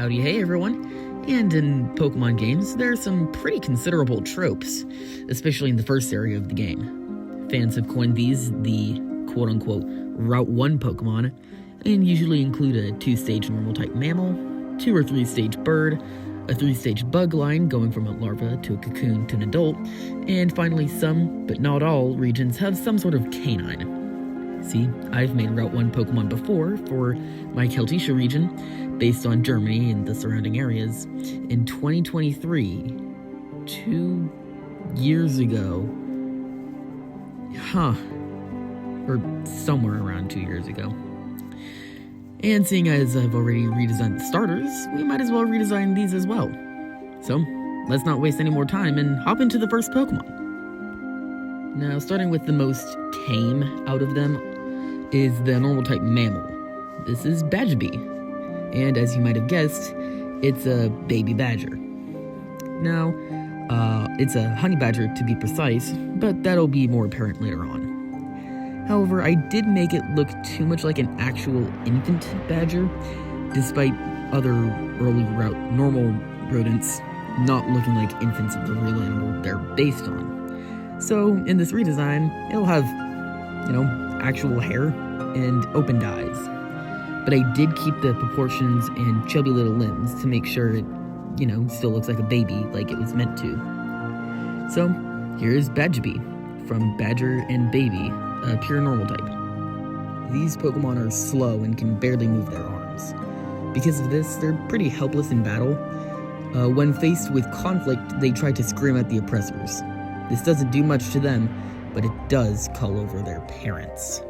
Howdy, hey everyone. And in Pokemon games, there are some pretty considerable tropes, especially in the first area of the game. Fans have coined these the quote-unquote Route 1 Pokemon, and usually include a 2-stage normal-type mammal, 2 or 3-stage bird, a 3-stage bug line going from a larva to a cocoon to an adult, and finally some, but not all, regions have some sort of canine. See, I've made Route 1 Pokemon before for my Celtica region, based on Germany and the surrounding areas. In 2023, 2 years ago, or somewhere around 2 years ago. And seeing as I've already redesigned the starters, we might as well redesign these as well. So, let's not waste any more time and hop into the first Pokemon. Now, starting with the most tame out of them is the normal type mammal. This is Badgerbee, and as you might have guessed, it's a baby badger. Now, it's a honey badger to be precise, but that'll be more apparent later on. However, I did make it look too much like an actual infant badger, despite other early normal rodents not looking like infants of the real animal they're based on. So, in this redesign, it'll have, actual hair and opened eyes. But I did keep the proportions and chubby little limbs to make sure it, still looks like a baby, like it was meant to. So, here's Badgerbee, from Badger and Baby, a pure normal type. These Pokemon are slow and can barely move their arms. Because of this, they're pretty helpless in battle. When faced with conflict, they try to scream at the oppressors. This doesn't do much to them, but it does call over their parents.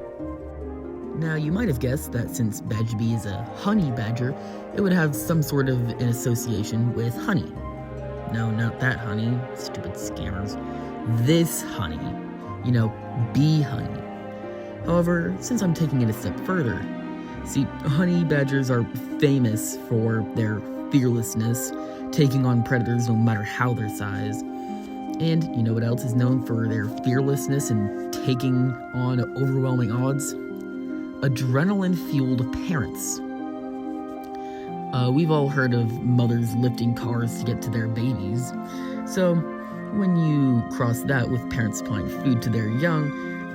Now, you might have guessed that since Badgerbee is a honey badger, it would have some sort of an association with honey. No, not that honey, stupid scammers. This honey. Bee honey. However, since I'm taking it a step further, see, honey badgers are famous for their fearlessness, taking on predators no matter how their size. And you know what else is known for their fearlessness and taking on overwhelming odds? Adrenaline-fueled parents. We've all heard of mothers lifting cars to get to their babies. So, when you cross that with parents supplying food to their young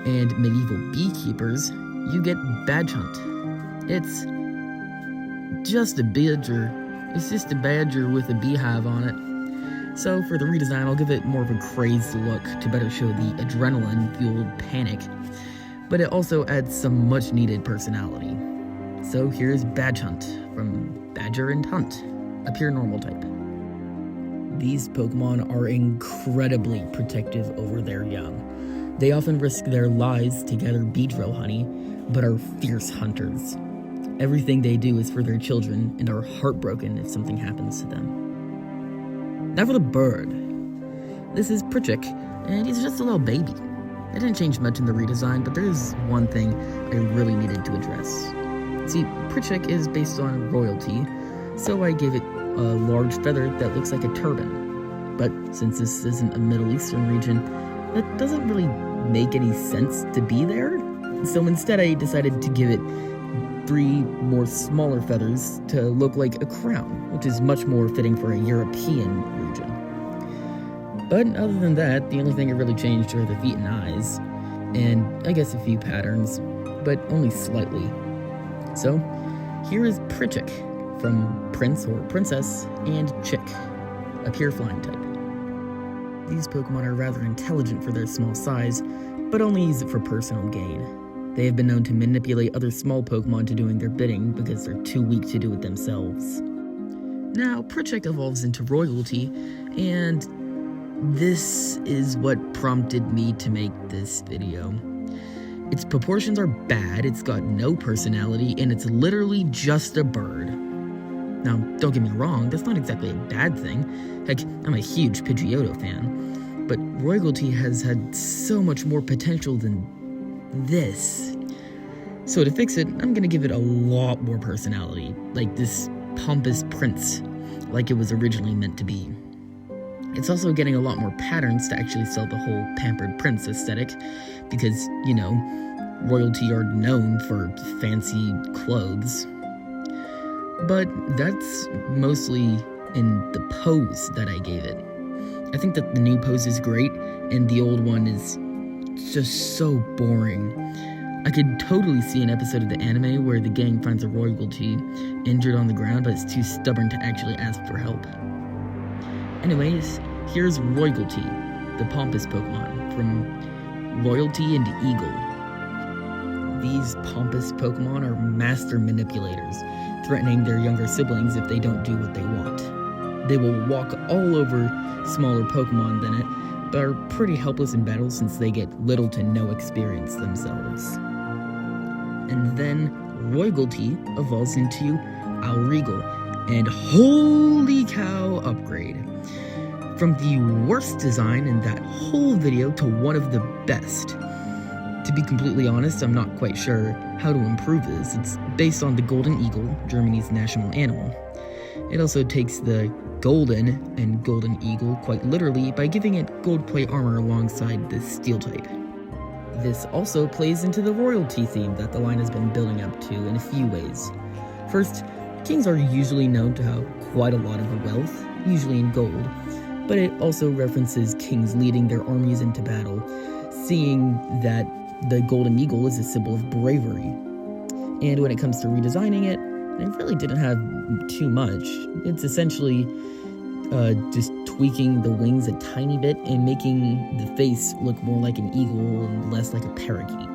and medieval beekeepers, you get Badge Hunt. It's just a badger. It's just a badger with a beehive on it. So for the redesign, I'll give it more of a crazed look to better show the adrenaline-fueled panic, but it also adds some much-needed personality. So here's Badge Hunt, from Badger and Hunt, a pure normal type. These Pokemon are incredibly protective over their young. They often risk their lives to gather Beedrill honey, but are fierce hunters. Everything they do is for their children, and are heartbroken if something happens to them. Now for the bird. This is Pritchik, and he's just a little baby. It didn't change much in the redesign, but there's one thing I really needed to address. See, Pritchik is based on royalty, so I gave it a large feather that looks like a turban. But since this isn't a Middle Eastern region, that doesn't really make any sense to be there. So instead I decided to give it 3 more smaller feathers to look like a crown, which is much more fitting for a European region. But other than that, the only thing that really changed are the feet and eyes, and I guess a few patterns, but only slightly. So, here is Pritchik, from Prince or Princess, and Chick, a pure flying type. These Pokemon are rather intelligent for their small size, but only use it for personal gain. They have been known to manipulate other small Pokemon to doing their bidding because they're too weak to do it themselves. Now, Pritchik evolves into royalty, and this is what prompted me to make this video. Its proportions are bad, it's got no personality, and it's literally just a bird. Now, don't get me wrong, that's not exactly a bad thing. Heck, I'm a huge Pidgeotto fan. But royalty has had so much more potential than this. So to fix it, I'm gonna give it a lot more personality, like this pompous prince, like it was originally meant to be. It's also getting a lot more patterns to actually sell the whole pampered prince aesthetic, because, royalty are known for fancy clothes. but that's mostly in the pose that I gave it. I think that the new pose is great, and the old one is just so boring. I could totally see an episode of the anime where the gang finds a royalty injured on the ground, but is too stubborn to actually ask for help. Anyways, here's Royalty, the pompous Pokemon, from Loyalty and Eagle. These pompous Pokemon are master manipulators, threatening their younger siblings if they don't do what they want. They will walk all over smaller Pokemon than it, but are pretty helpless in battle since they get little to no experience themselves. And then Royalty evolves into Alregal, and holy cow, upgrade. From the worst design in that whole video to one of the best. To be completely honest, I'm not quite sure how to improve this. It's based on the golden eagle, Germany's national animal. It also takes the golden and golden eagle quite literally by giving it gold plate armor alongside the steel type. This also plays into the royalty theme that the line has been building up to in a few ways. First, kings are usually known to have quite a lot of wealth, usually in gold, but it also references kings leading their armies into battle, seeing that the golden eagle is a symbol of bravery. And when it comes to redesigning it, I really didn't have too much. It's essentially just tweaking the wings a tiny bit and making the face look more like an eagle and less like a parakeet.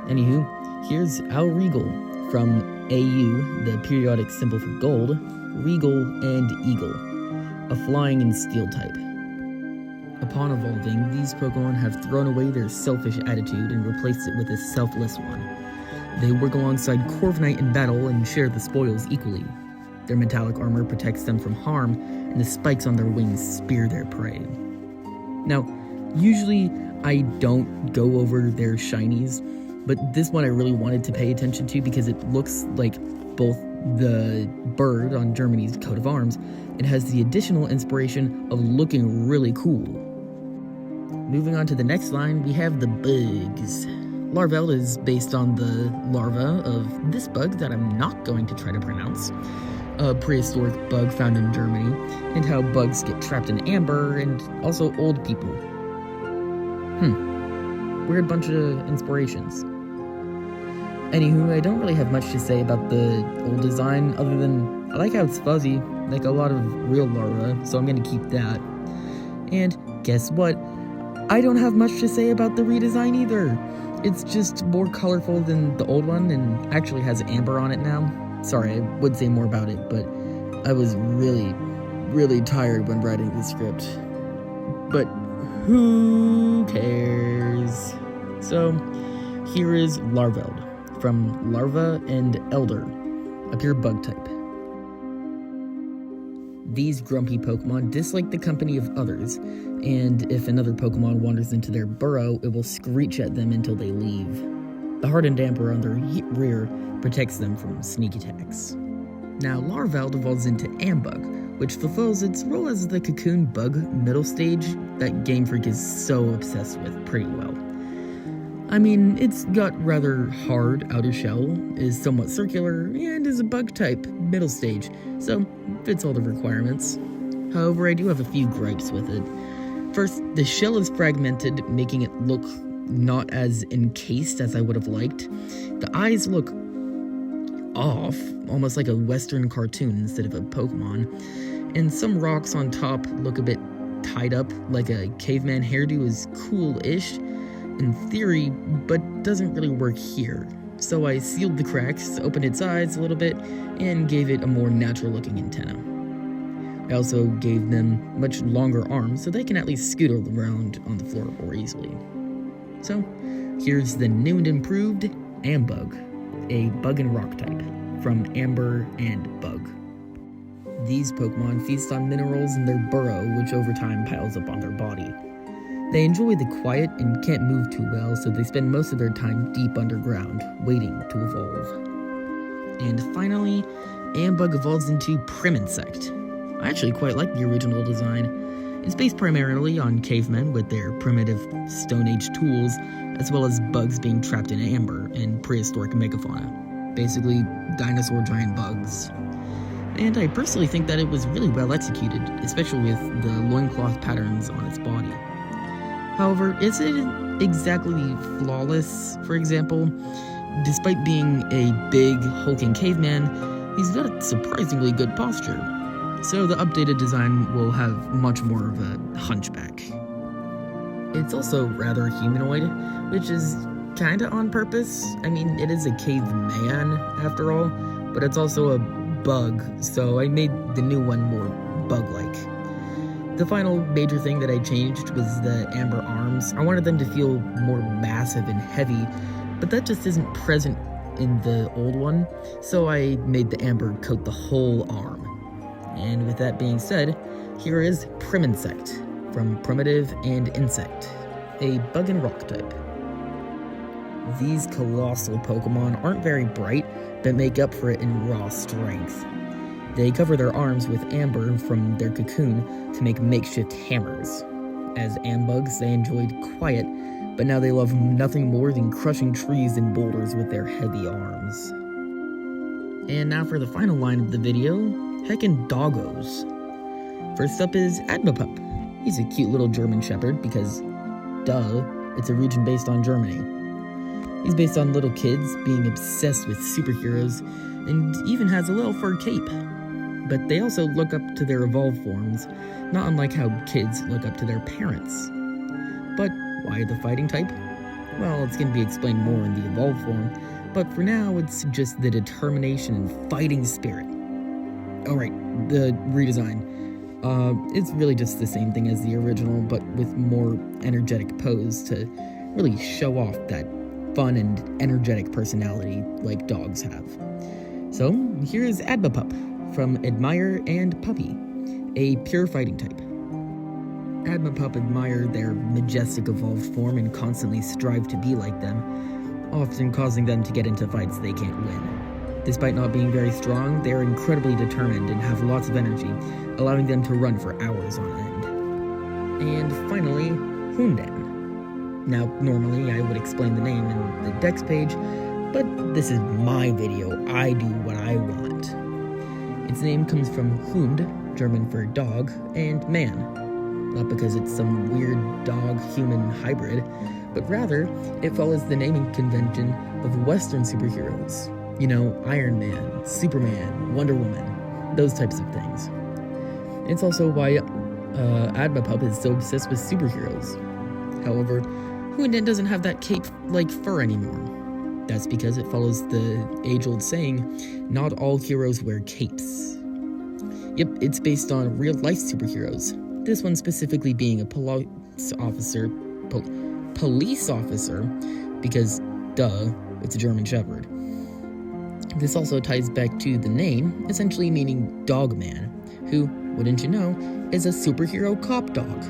Anywho, here's Alregal from AU, the periodic symbol for gold, regal, and eagle, a flying and steel type. Upon evolving, these Pokemon have thrown away their selfish attitude and replaced it with a selfless one. They work alongside Corviknight in battle and share the spoils equally. Their metallic armor protects them from harm, and the spikes on their wings spear their prey. Now, usually I don't go over their shinies, but this one I really wanted to pay attention to because it looks like both the bird on Germany's coat of arms and has the additional inspiration of looking really cool. Moving on to the next line, we have the bugs. Larvel is based on the larva of this bug that I'm not going to try to pronounce, a prehistoric bug found in Germany, and how bugs get trapped in amber, and also old people. Weird bunch of inspirations. Anywho, I don't really have much to say about the old design, other than I like how it's fuzzy, like a lot of real larvae, so I'm gonna keep that. And guess what? I don't have much to say about the redesign either. It's just more colorful than the old one and actually has amber on it now. Sorry, I would say more about it, but I was really, really tired when writing the script. But who cares? So, here is Larveld, from Larva and Elder, a pure bug type. These grumpy Pokemon dislike the company of others, and if another Pokemon wanders into their burrow, it will screech at them until they leave. The hardened amber on their rear protects them from sneak attacks. Now, Larveld evolves into Ambug, which fulfills its role as the cocoon bug middle stage that Game Freak is so obsessed with pretty well. I mean, it's got rather hard outer shell, is somewhat circular, and is a bug type middle stage, so fits all the requirements. However, I do have a few gripes with it. First, the shell is fragmented, making it look not as encased as I would have liked. The eyes look off, almost like a Western cartoon instead of a Pokemon, and some rocks on top look a bit tied up, like a caveman hairdo is cool-ish in theory, but doesn't really work here. So I sealed the cracks, opened its eyes a little bit, and gave it a more natural-looking antenna. I also gave them much longer arms so they can at least scoot around on the floor more easily. So, here's the new and improved Ambug, a bug and rock type, from Amber and Bug. These Pokemon feast on minerals in their burrow, which over time piles up on their body. They enjoy the quiet and can't move too well, so they spend most of their time deep underground, waiting to evolve. And finally, Ambug evolves into Priminsect. I actually quite like the original design. It's based primarily on cavemen with their primitive Stone Age tools, as well as bugs being trapped in amber and prehistoric megafauna. basically dinosaur giant bugs. And I personally think that it was really well executed, especially with the loincloth patterns on its body. However, is it exactly flawless? For example, despite being a big, hulking caveman, he's got surprisingly good posture. So the updated design will have much more of a hunchback. It's also rather humanoid, which is kinda on purpose. I mean, it is a caveman, after all, but it's also a bug, so I made the new one more bug-like. The final major thing that I changed was the amber arms. I wanted them to feel more massive and heavy, but that just isn't present in the old one, so I made the amber coat the whole arm. And with that being said, here is Priminsect, from Primitive and Insect, a bug and rock type. These colossal Pokemon aren't very bright, but make up for it in raw strength. They cover their arms with amber from their cocoon to make makeshift hammers. As Ambugs, they enjoyed quiet, but now they love nothing more than crushing trees and boulders with their heavy arms. And now for the final line of the video, heckin' doggos. First up is Admapup. He's a cute little German Shepherd because, duh, it's a region based on Germany. He's based on little kids being obsessed with superheroes and even has a little fur cape. But they also look up to their evolved forms, not unlike how kids look up to their parents. But why the fighting type? Well, it's going to be explained more in the evolved form, but for now it's just the determination and fighting spirit. Alright, the redesign. It's really just the same thing as the original, but with more energetic pose to really show off that fun and energetic personality like dogs have. So, here is Admapup from Admire and Puppy, a pure fighting type. Admapup admire their majestic evolved form and constantly strive to be like them, often causing them to get into fights they can't win. Despite not being very strong, they are incredibly determined and have lots of energy, allowing them to run for hours on end. And finally, Hundan. Now, normally I would explain the name in the Dex page, but this is my video. I do what I want. Its name comes from Hund, German for dog, and man. Not because it's some weird dog-human hybrid, but rather, it follows the naming convention of Western superheroes. You know, Iron Man, Superman, Wonder Woman, those types of things. It's also why Admapup is so obsessed with superheroes. However, Hundan doesn't have that cape-like fur anymore. That's because it follows the age-old saying, not all heroes wear capes. Yep, it's based on real-life superheroes. This one specifically being a police officer, because, duh, it's a German Shepherd. This also ties back to the name, essentially meaning Dog Man, who, wouldn't you know, is a superhero cop dog.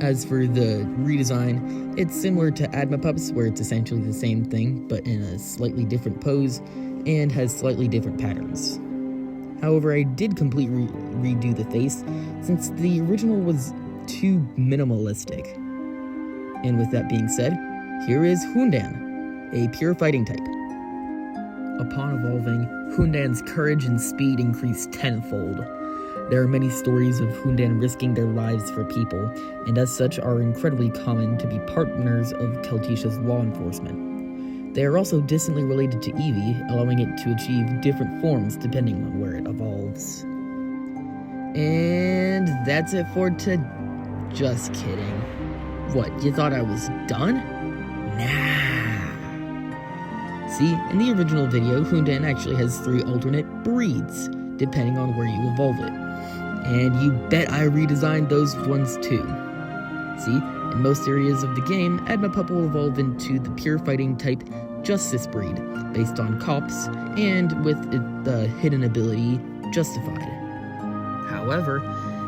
As for the redesign, it's similar to Admapup's, where it's essentially the same thing, but in a slightly different pose, and has slightly different patterns. However, I did completely redo the face, since the original was too minimalistic. And with that being said, here is Hundan, a pure fighting type. Upon evolving, Hundan's courage and speed increased tenfold. There are many stories of Hundan risking their lives for people, and as such are incredibly common to be partners of Celticia's law enforcement. They are also distantly related to Eevee, allowing it to achieve different forms depending on where it evolves. And that's it for just kidding. What, you thought I was done? Nah. See, in the original video, Hundan actually has 3 alternate breeds, depending on where you evolve it. And you bet I redesigned those ones too. See, in most areas of the game, Admapup will evolve into the pure fighting type Justice breed, based on cops, and with the hidden ability Justified. However,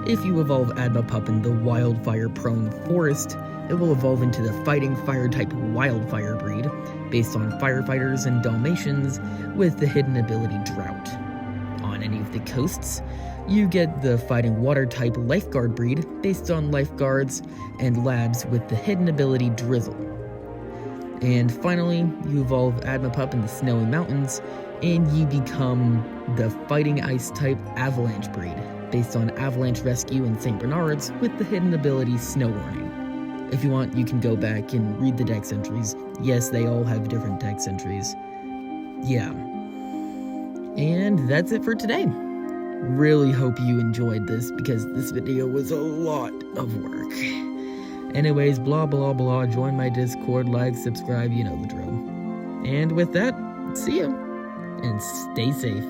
if you evolve Admapup in the wildfire-prone forest, it will evolve into the fighting fire type Wildfire breed, based on firefighters and Dalmatians, with the hidden ability Drought. On any of the coasts, you get the fighting water type Lifeguard breed, based on lifeguards and labs with the hidden ability Drizzle. And finally, you evolve Admapup in the Snowy Mountains, and you become the Fighting Ice type Avalanche breed, based on Avalanche Rescue in St. Bernard's with the hidden ability Snow Warning. If you want, you can go back and read the dex entries. Yes, they all have different dex entries. Yeah. And that's it for today. Really hope you enjoyed this, because this video was a lot of work. Anyways, blah blah blah, join my Discord, like, subscribe, you know the drill. And with that, see you, and stay safe.